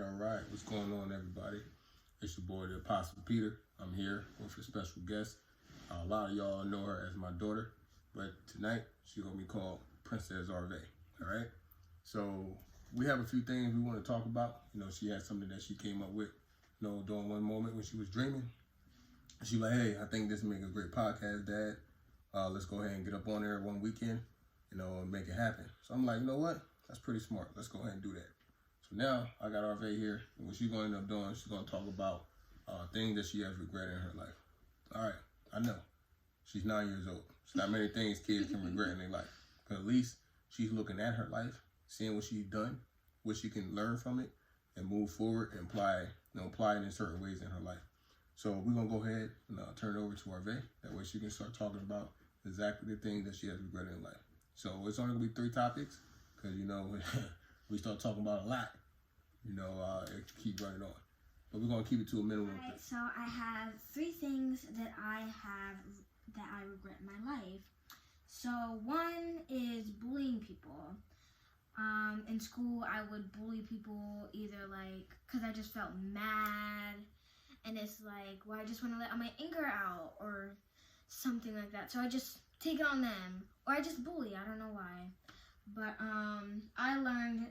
right. What's going on, everybody? It's your boy, the Apostle Peter. I'm here with a special guest. A lot of y'all know her as my daughter, but tonight she's gonna be called Princess Arve. All right. So we have a few things we want to talk about. You know, she had something that she came up with. You know, during one moment when she was dreaming, she was like, "Hey, I think this would make a great podcast, Dad. Let's go ahead and get up on there one weekend, you know, and make it happen." So I'm like, you know what? That's pretty smart. Let's go ahead and do that. So now I got Arve here, and what she's going to end up doing, she's going to talk about things that she has regretted in her life. All right, I know. She's 9 years old. There's not many things kids can regret in their life. But at least she's looking at her life, seeing what she's done, what she can learn from it, and move forward and apply it in certain ways in her life. So we're going to go ahead and turn it over to Arve. That way she can start talking about exactly the things that she has regretted in life. So it's only going to be 3 topics because, you know, we start talking about a lot, you know, it keep running on. But we're going to keep it to a minimum. All right, so I have 3 things that I regret in my life. So one is bullying people. In school, I would bully people either because I just felt mad, and it's like, well, I just want to let my anger out or something like that. So I just take it on them, or I just bully. I don't know why, but I learned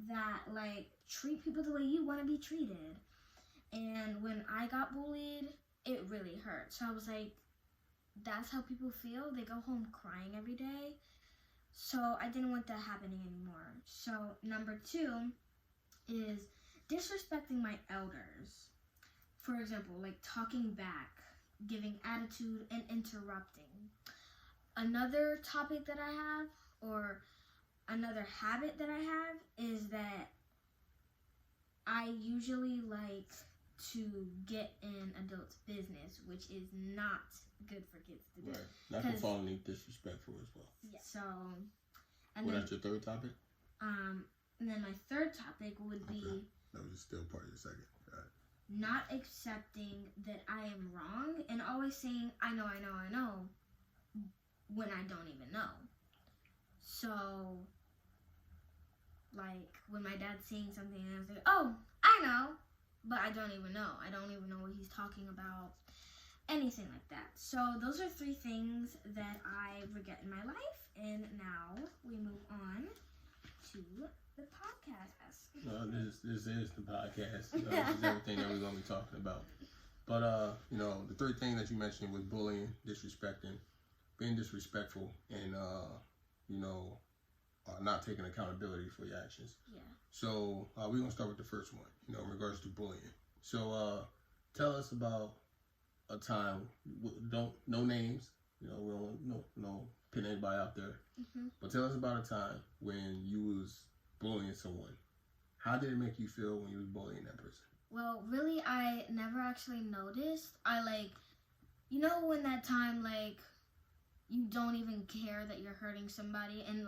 that treat people the way you want to be treated. And when I got bullied, it really hurt. So I was like, that's how people feel. They go home crying every day. So I didn't want that happening anymore. So number 2 is disrespecting my elders. For example, talking back, giving attitude, and interrupting. Another topic that I have, or another habit that I have, is that I usually like to get in adults' business, which is not good for kids to do. Right. Not to fall any disrespectful as well. Yeah. So, That's your 3rd topic? And then my 3rd topic would be that was still part of your 2nd. Not accepting that I am wrong and always saying I know when I don't even know. So when my dad's saying something and I was like, oh, I know, but I don't even know. I don't even know what he's talking about. Anything like that. So those are 3 things that I regret in my life. And now we move on to the podcast. No, this is the podcast. You know, this is everything that we're going to be talking about. But, you know, the 3 things that you mentioned was bullying, disrespecting, being disrespectful, and, you know, not taking accountability for your actions. Yeah. So we're going to start with the first one, you know, in regards to bullying. So tell us about a time, no names, you know, we don't pin anybody out there, but tell us about a time when you was bullying someone. How did it make you feel when you was bullying that person? Well, really, I never actually noticed. I when that time, you don't even care that you're hurting somebody, and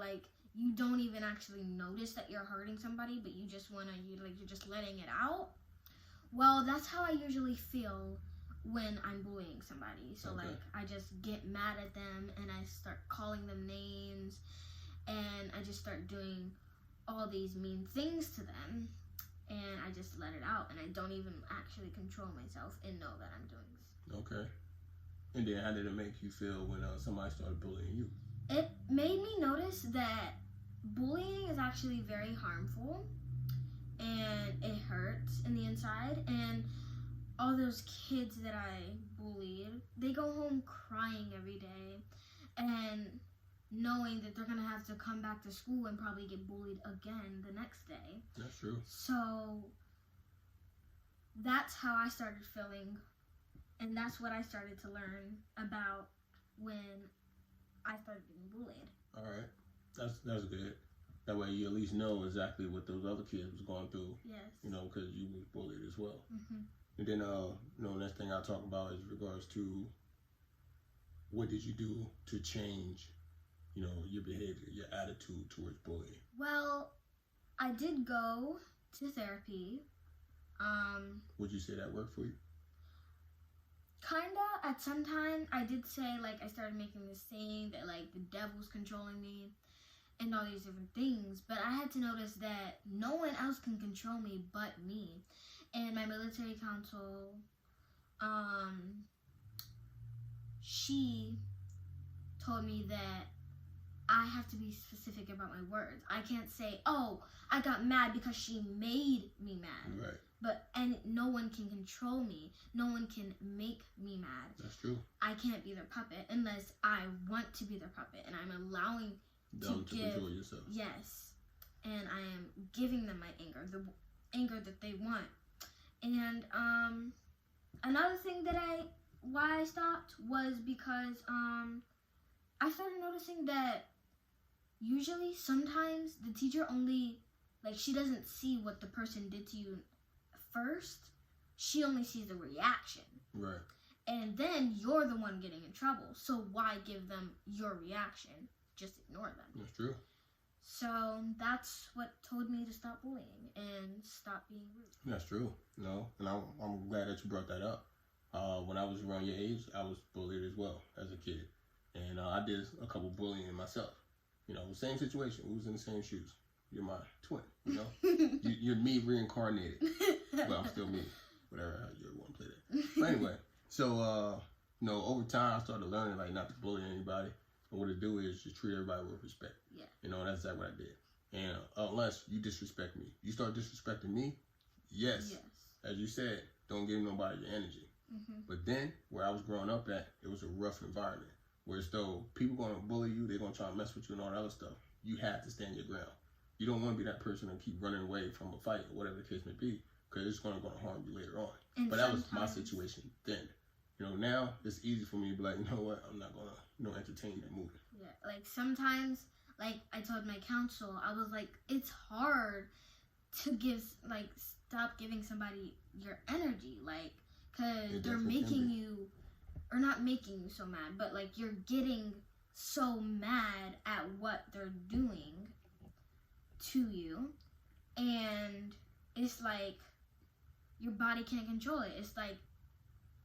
you don't even actually notice that you're hurting somebody, but you just you're just letting it out. Well, that's how I usually feel when I'm bullying somebody. So okay. I just get mad at them and I start calling them names and I just start doing all these mean things to them and I just let it out and I don't even actually control myself and know that I'm doing this. Okay. And then how did it make you feel when somebody started bullying you? It made me notice that bullying is actually very harmful and it hurts in the inside, and all those kids that I bullied, they go home crying every day and knowing that they're going to have to come back to school and probably get bullied again the next day. That's true. So that's how I started feeling, and that's what I started to learn about when I started getting bullied. All right. That's good. That way you at least know exactly what those other kids was going through. Yes. You know, because you was bullied as well. Mm-hmm. And then, you know, next thing I'll talk about is regards to what did you do to change, you know, your behavior, your attitude towards bullying? Well, I did go to therapy. Would you say that worked for you? Kinda. At some time, I did say, I started making this saying that, the devil's controlling me. and all these different things. But I had to notice that no one else can control me but me. And my military counsel, she told me that I have to be specific about my words. I can't say, oh, I got mad because she made me mad. Right. And no one can control me. No one can make me mad. That's true. I can't be their puppet unless I want to be their puppet, and I'm allowing Them to control yourself. Yes, and I am giving them my anger, the anger that they want. And another thing that why I stopped was because I started noticing that usually sometimes the teacher only, like, she doesn't see what the person did to you first. She only sees the reaction. Right. And then you're the one getting in trouble. So why give them your reaction? Just ignore them. That's true. So that's what told me to stop bullying and stop being rude. That's true. No, and I'm glad that you brought that up. When I was around your age, I was bullied as well as a kid. And I did a couple bullying myself. You know, same situation. We was in the same shoes. You're my twin, you know? You're me reincarnated. Well, I'm still me. Whatever, how you want to play that. But anyway, so, you know, over time, I started learning, like, not to bully anybody. And what to do is just treat everybody with respect. Yeah. You know, and that's exactly what I did. And unless you disrespect me. You start disrespecting me, yes. As you said, don't give nobody your energy. Mm-hmm. But then, where I was growing up at, it was a rough environment. Whereas though people going to bully you, they're going to try to mess with you and all that other stuff. You have to stand your ground. You don't want to be that person and keep running away from a fight or whatever the case may be, because it's going to harm you later on. And but that was my situation then. You know, now it's easy for me to be like, you know what, I'm not going to, you know, entertain that movie. Yeah, like sometimes, like I told my counsel, I was like, it's hard to stop giving somebody your energy, like, because they're making you, or not making you so mad, but like you're getting so mad at what they're doing to you, and it's like your body can't control it. It's like,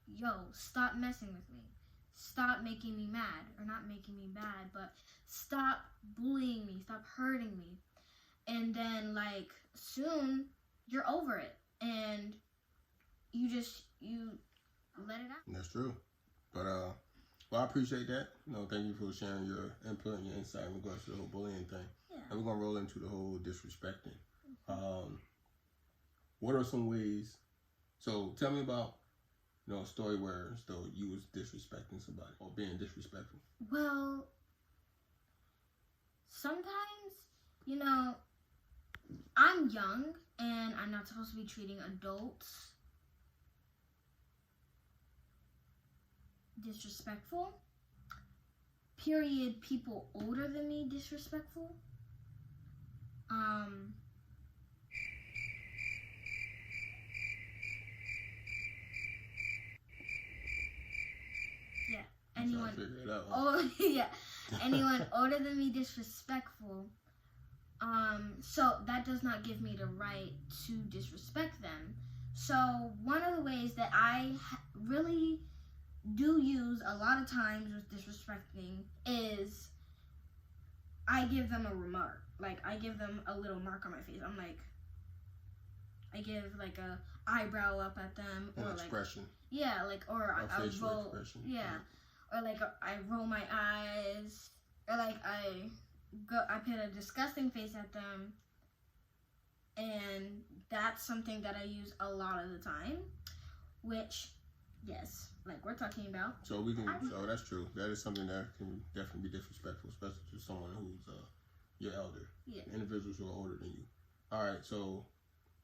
yo, stop messing with me. Stop making me mad, or not making me bad, but stop bullying me, stop hurting me. And then like soon you're over it and you let it out. That's true. But well, I appreciate that. You know, thank you for sharing your input and your insight in regards to the whole bullying thing. Yeah. And we're gonna roll into the whole disrespecting. What are some ways? So tell me about, you know, a story where you was disrespecting somebody or being disrespectful. Well, sometimes, you know, I'm young and I'm not supposed to be treating adults disrespectful. Period. People older than me disrespectful. Yeah. Anyone? Oh yeah. Anyone older than me disrespectful. So that does not give me the right to disrespect them. So one of the ways that I really do use a lot of times with disrespecting is I give them a remark. Like, I give them a little mark on my face. I'm like, I give like a eyebrow up at them, An or expression. like, yeah, like, or I roll, expression. yeah, or like I roll my eyes, or like I put a disgusting face at them, and that's something that I use a lot of the time, which, yes, like we're talking about. So so that's true. That is something that can definitely be disrespectful, especially to someone who's your elder. Yeah. Individuals who are older than you. All right, so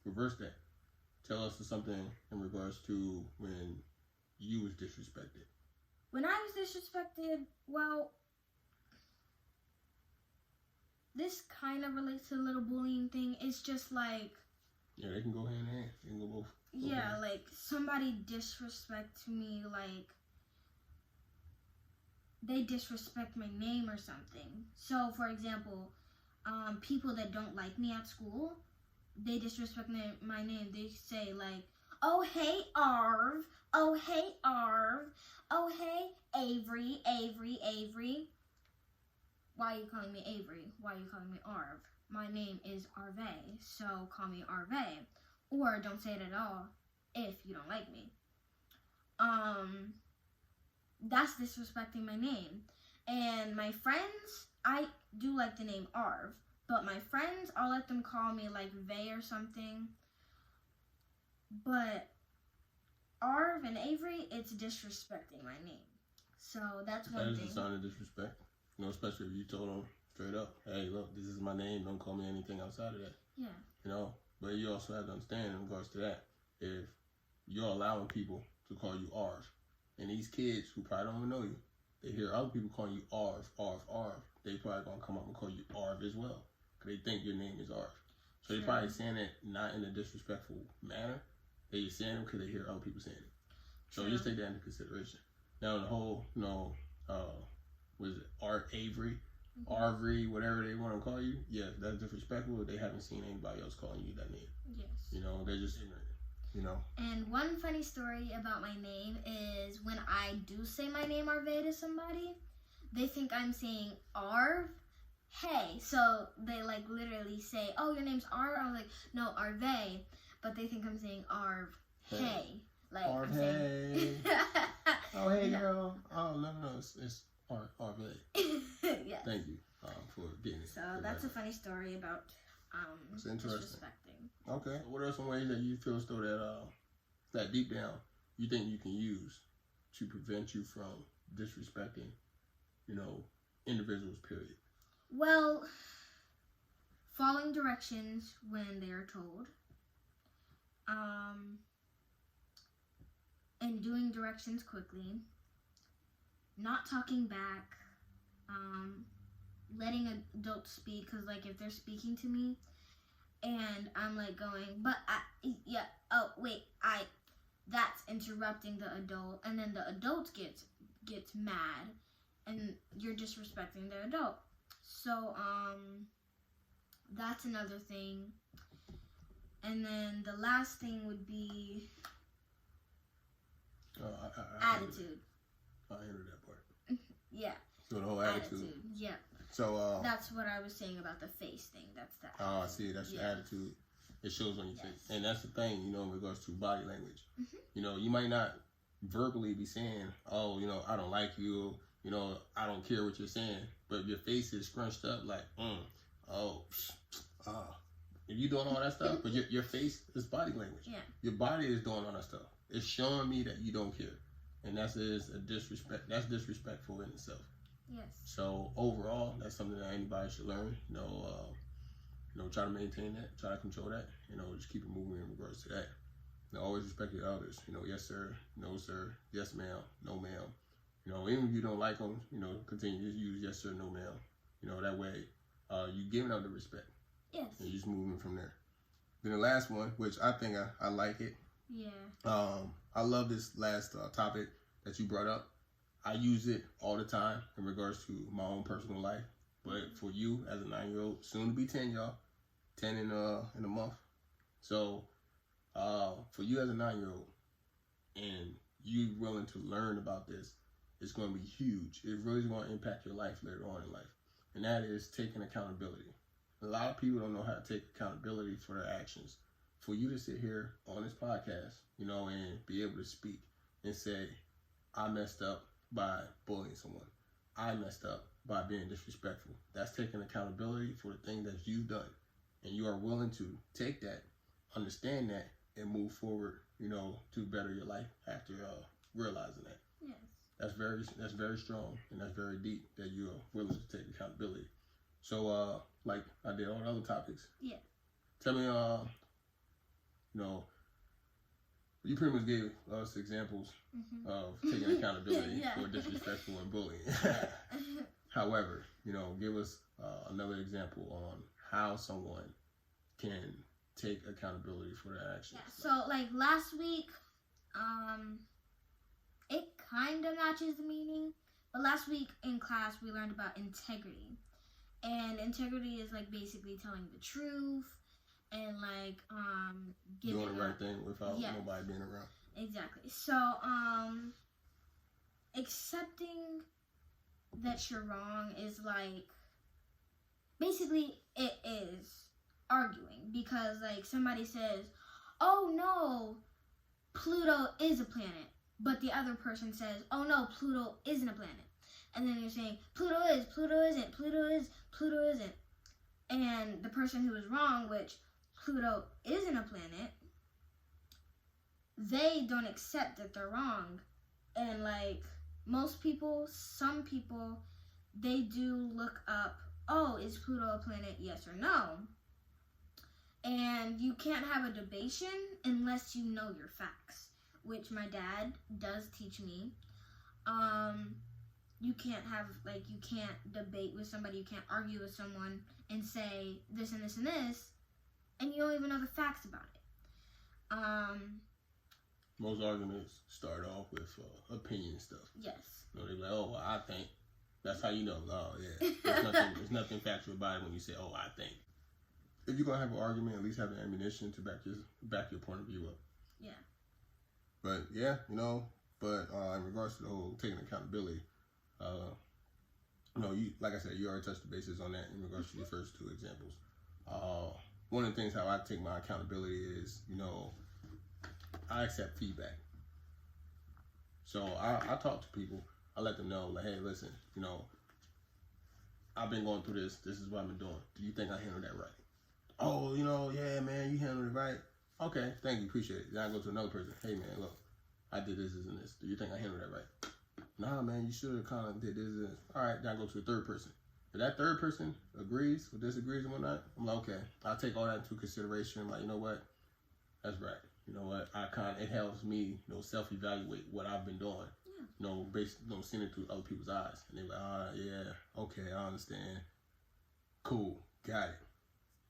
reverse that. Tell us something in regards to when you was disrespected. When I was disrespected, well, this kind of relates to the little bullying thing. It's just like, yeah, they can go hand in hand. They can go both. Yeah, like somebody disrespect me, like they disrespect my name or something. So, for example, people that don't like me at school, they disrespect my name. They say like, "Oh hey Arv, oh hey Arv, oh hey Avery, Avery, Avery." why are you calling me Avery? Why are you calling me Arv? My name is Arve, so call me Arve. Or don't say it at all if you don't like me. That's disrespecting my name. And my friends, I do like the name Arv, but my friends, I'll let them call me like Vay or something. But Arv and Avery, it's disrespecting my name. So that's one That thing. is a sign of disrespect. You know, especially if you told them straight up, hey, look, this is my name. Don't call me anything outside of that. Yeah. You know, but you also have to understand in regards to that, if you're allowing people to call you Arv, and these kids who probably don't even know you, they hear other people calling you Arv, they probably gonna come up and call you Arv as well, because they think your name is Arv. So they're probably saying it not in a disrespectful manner. They're saying it because they hear other people saying it. So just take that into consideration. Now the whole, was it Art Avery, Arvery, whatever they want to call you? Yeah, that's disrespectful. They haven't seen anybody else calling you that name. Yes. You know, they're just ignorant. You know. And one funny story about my name is when I do say my name Arve to somebody, they think I'm saying Arv. Hey, so they like literally say, "Oh, your name's Arv." I'm like, "No, Arve," but they think I'm saying Arv. Hey, like Arv, I'm saying. hey. Oh, hey, girl. Oh, no, it's Arv. Yes. Thank you for getting it. So that's a funny story about That's interesting. disrespecting. Okay. What are some ways that you feel still that deep down you think you can use to prevent you from disrespecting, individuals, period? Well, following directions when they are told. And doing directions quickly. Not talking back. Letting adults speak, because like if they're speaking to me and I'm like going, that's interrupting the adult, and then the adult gets mad and you're disrespecting the adult. So that's another thing. And then the last thing would be attitude. I heard that part. Yeah. So the whole attitude. Yeah. So that's what I was saying about the face thing. That's that. Oh, I see. That's your attitude. It shows on your face, and that's the thing. In regards to body language. Mm-hmm. You might not verbally be saying, "Oh, I don't like you." I don't care what you're saying, but if your face is scrunched up, like, if you doing all that stuff, but your face is body language. Yeah. Your body is doing all that stuff. It's showing me that you don't care, and that's a disrespect. That's disrespectful in itself. Yes. So overall, that's something that anybody should learn. Try to maintain that, try to control that. Just keep it moving in regards to that. Always respect your elders. Yes sir, no sir, yes ma'am, no ma'am. Even if you don't like them, continue to use yes sir, no ma'am. That way, you giving out the respect. Yes. And you're just moving from there. Then the last one, which I think I like it. Yeah. I love this last topic that you brought up. I use it all the time in regards to my own personal life. But for you as a 9-year-old, soon to be 10, y'all, 10 in a month. So for you as a 9-year-old, and you willing to learn about this, it's going to be huge. It really is going to impact your life later on in life. And that is taking accountability. A lot of people don't know how to take accountability for their actions. For you to sit here on this podcast, and be able to speak and say, I messed up by bullying someone. I messed up by being disrespectful. That's taking accountability for the thing that you've done. And you are willing to take that, understand that, and move forward, to better your life after realizing that. Yes. That's very strong, and that's very deep that you are willing to take accountability. So, like I did on other topics. Yeah. Tell me, you pretty much gave us examples of taking accountability for disrespectful and bullying. However, give us another example on how someone can take accountability for their actions. Yeah. So, like last week, it kind of matches the meaning, but last week in class we learned about integrity, and integrity is like basically telling the truth and like doing the right thing without nobody being around. Exactly. So accepting that you're wrong is like basically it is arguing, because like somebody says, oh no, Pluto is a planet, but the other person says, oh no, Pluto isn't a planet. And then you're saying, Pluto is, Pluto isn't, Pluto is, Pluto isn't. And the person who is wrong, which Pluto isn't a planet, they don't accept that they're wrong. And like most people, some people, they do look up, oh, is Pluto a planet, yes or no? And you can't have a debation unless you know your facts, which my dad does teach me. You can't have, like, you can't debate with somebody, you can't argue with someone and say this and this and this, and you don't even know the facts about it. Most arguments start off with opinion stuff. Yes. You know, they're like, oh, well, I think. That's how you know. Oh, yeah. There's nothing factual about it when you say, oh, I think. If you're going to have an argument, at least have the ammunition to back your point of view up. Yeah. But, yeah, you know, but in regards to the whole taking accountability, you know, you, like I said, you already touched the bases on that in regards to your first two examples. One of the things how I take my accountability is, you know, I accept feedback. So I talk to people. I let them know, like, hey, listen, you know, I've been going through this. This is what I've been doing. Do you think I handled that right? Oh, you know, yeah, man, you handled it right. Okay, thank you, appreciate it. Then I go to another person. Hey, man, look, I did this and this. Do you think I handled that right? Nah, man, you should have kind of did this and this. All right, then I go to the third person. If that third person agrees or disagrees and whatnot, I'm like, okay, I'll take all that into consideration. I'm like, you know what? That's right. You know what? It helps me, you know, self-evaluate what I've been doing. Yeah. You know, seeing it through other people's eyes. And they're like, yeah, okay, I understand. Cool, got it.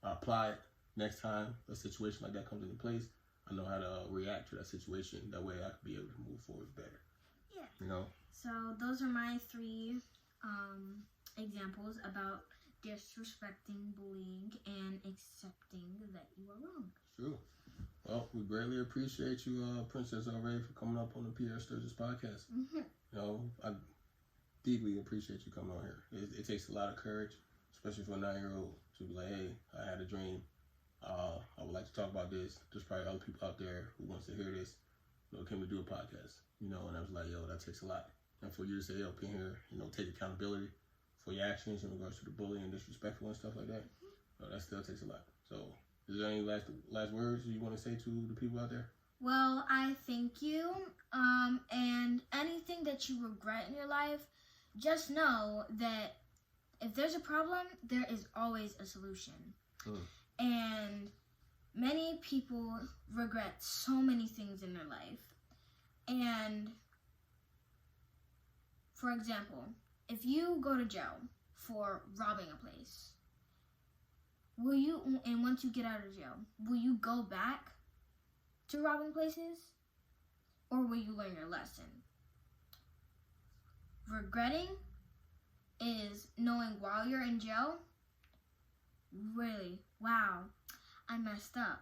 I apply it. Next time a situation like that comes into place, I know how to react to that situation. That way I can be able to move forward better. Yeah. You know? So those are my three examples about disrespecting, bullying, and accepting that you are wrong. True. Well, we greatly appreciate you, Princess Alray, for coming up on the Pierre Sturgis podcast. Mm-hmm. You know, I deeply appreciate you coming on here. It takes a lot of courage, especially for a 9-year-old, to be like, hey, I had a dream. I would like to talk about this. There's probably other people out there who wants to hear this. You know, can we do a podcast? You know, and I was like, yo, that takes a lot. And for you to say, yo, come here, you know, take accountability for your actions in regards to the bullying and disrespectful and stuff like that, that still takes a lot. So, is there any last words you want to say to the people out there? Well, I thank you. And anything that you regret in your life, just know that if there's a problem, there is always a solution. And many people regret so many things in their life. And for example, if you go to jail for robbing a place, and once you get out of jail, will you go back to robbing places? Or will you learn your lesson? Regretting is knowing while you're in jail, really, wow, I messed up.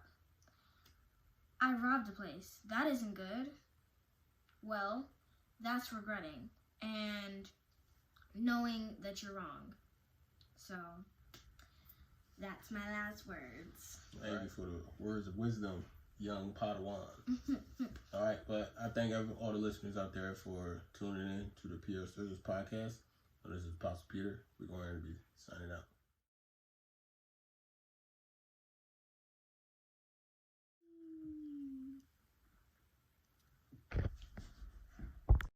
I robbed a place. That isn't good. Well, that's regretting and knowing that you're wrong. So, that's my last words. Thank you for the words of wisdom, young Padawan. All right, but I thank all the listeners out there for tuning in to the Pierre Sturgis podcast. This is Apostle Peter. We're going to be signing